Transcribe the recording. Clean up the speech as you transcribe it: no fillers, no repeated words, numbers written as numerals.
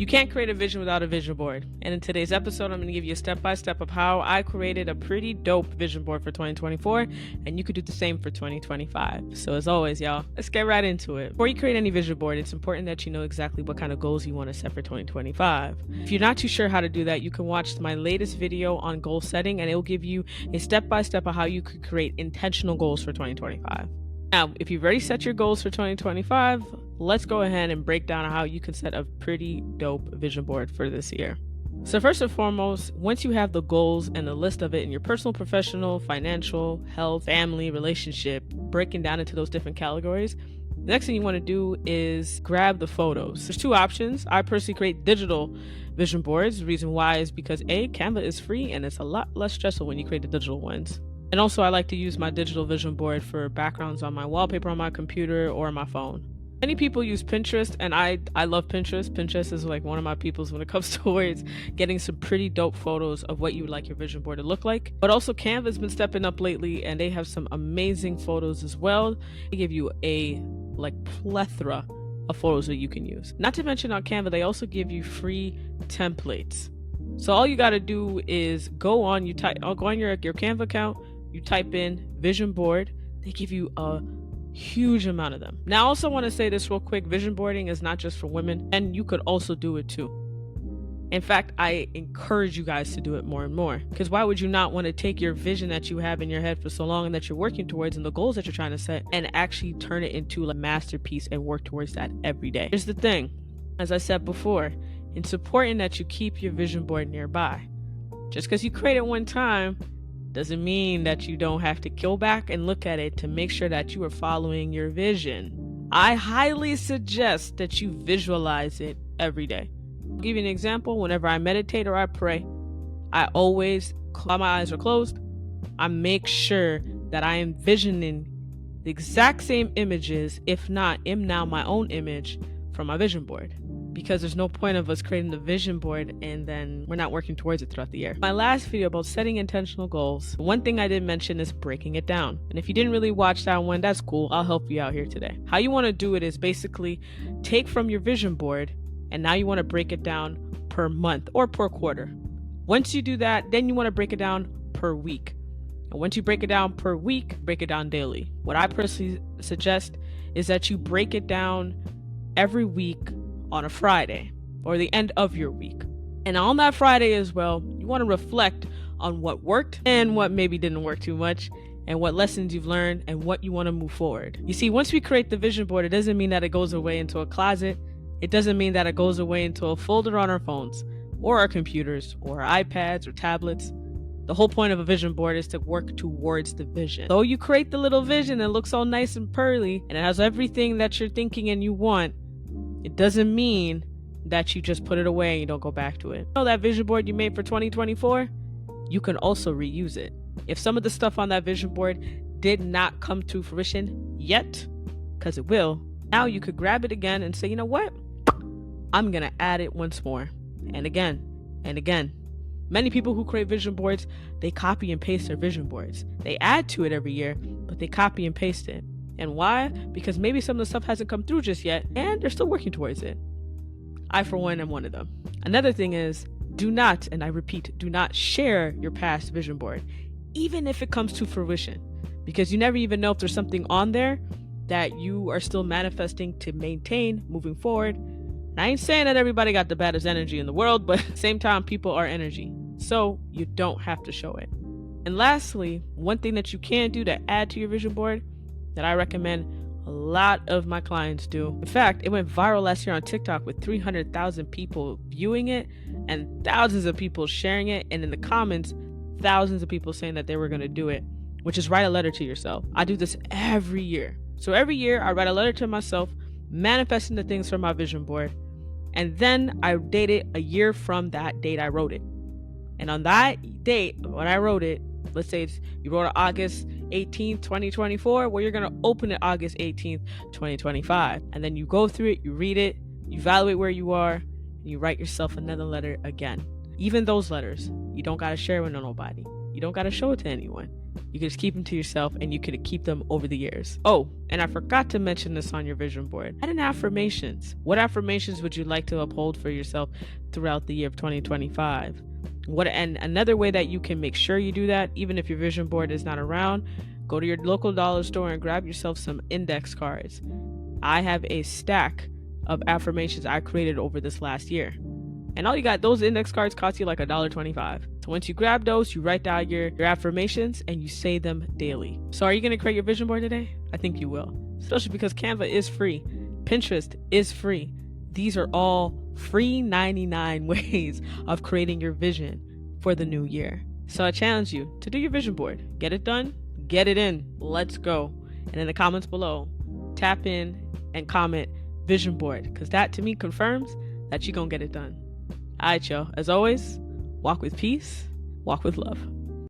You can't create a vision without a vision board. And in today's episode, I'm going to give you a step-by-step of how I created a pretty dope vision board for 2024, and you could do the same for 2025. So as always, y'all, let's get right into it. Before you create any vision board, it's important that you know exactly what kind of goals you want to set for 2025. If you're not too sure how to do that, you can watch my latest video on goal setting, and it will give you a step-by-step of how you could create intentional goals for 2025. Now, if you've already set your goals for 2025, let's go ahead and break down how you can set a pretty dope vision board for this year. So first and foremost, once you have the goals and the list of it in your personal, professional, financial, health, family, relationship, breaking down into those different categories, the next thing you want to do is grab the photos. There's two options. I personally create digital vision boards. The reason why is because A, Canva is free and it's a lot less stressful when you create the digital ones. And also I like to use my digital vision board for backgrounds on my wallpaper on my computer or my phone. Many people use Pinterest, and I love Pinterest. Pinterest is like one of my peoples when it comes towards getting some pretty dope photos of what you would like your vision board to look like. But also Canva's been stepping up lately, and they have some amazing photos as well. They give you a plethora of photos that you can use. Not to mention on Canva, they also give you free templates. So all you got to do is go on your Canva account, you type in vision board. They give you a huge amount of them. Now I also want to say this real quick, vision boarding is not just for women, and you could also do it too. In fact, I encourage you guys to do it more and more, because why would you not want to take your vision that you have in your head for so long and that you're working towards and the goals that you're trying to set and actually turn it into a masterpiece and work towards that every day? Here's the thing, as I said before, it's important that you keep your vision board nearby. Just because you create it one time doesn't mean that you don't have to go back and look at it to make sure that you are following your vision. I highly suggest that you visualize it every day. I'll give you an example. Whenever I meditate or I pray, I always, while my eyes are closed, I make sure that I am visioning the exact same images, if not, am now my own image from my vision board. Because there's no point of us creating the vision board and then we're not working towards it throughout the year. My last video about setting intentional goals, one thing I did mention is breaking it down. And if you didn't really watch that one, that's cool. I'll help you out here today. How you want to do it is basically take from your vision board and now you want to break it down per month or per quarter. Once you do that, then you want to break it down per week. And once you break it down per week, break it down daily. What I personally suggest is that you break it down every week on a Friday or the end of your week. And on that Friday as well, you want to reflect on what worked and what maybe didn't work too much and what lessons you've learned and what you want to move forward. You see, once we create the vision board, it doesn't mean that it goes away into a closet. It doesn't mean that it goes away into a folder on our phones or our computers or our iPads or tablets. The whole point of a vision board is to work towards the vision. Though you create the little vision and it looks all nice and pearly and it has everything that you're thinking and you want, it doesn't mean that you just put it away and you don't go back to it. You know that vision board you made for 2024? You can also reuse it. If some of the stuff on that vision board did not come to fruition yet, because it will, now you could grab it again and say, you know what? I'm going to add it once more and again and again. Many people who create vision boards, they copy and paste their vision boards. They add to it every year, but they copy and paste it. And why? Because maybe some of the stuff hasn't come through just yet, and they're still working towards it. I, for one, am one of them. Another thing is, do not, and I repeat, do not share your past vision board, even if it comes to fruition, because you never even know if there's something on there that you are still manifesting to maintain moving forward. And I ain't saying that everybody got the baddest energy in the world, but at the same time, people are energy, so you don't have to show it. And lastly, one thing that you can do to add to your vision board that I recommend a lot of my clients do. In fact, it went viral last year on TikTok with 300,000 people viewing it and thousands of people sharing it, and in the comments, thousands of people saying that they were going to do it, which is write a letter to yourself. I do this every year. So every year I write a letter to myself, manifesting the things from my vision board, and then I date it a year from that date I wrote it. And on that date, when I wrote it, let's say you wrote it August 18th, 2024, well, you're going to open it August 18th, 2025. And then you go through it, you read it, you evaluate where you are, and you write yourself another letter again. Even those letters, you don't got to share with nobody. You You don't got to show it to anyone. You can just keep them to yourself, and you could keep them over the years. Oh, and I forgot to mention this on your vision board. Add in affirmations. What affirmations would you like to uphold for yourself throughout the year of 2025? And another way that you can make sure you do that, even if your vision board is not around, go to your local dollar store and grab yourself some index cards. I have a stack of affirmations I created over this last year. And all you got, those index cards cost you like $1.25. So once you grab those, you write down your affirmations and you say them daily. So are you going to create your vision board today? I think you will. Especially because Canva is free. Pinterest is free. These are all free 99 ways of creating your vision for the new year. So I challenge you to do your vision board. Get it done. Get it in. Let's go. And in the comments below, tap in and comment vision board, because that to me confirms that you're going to get it done. All right, y'all. As always, walk with peace, walk with love.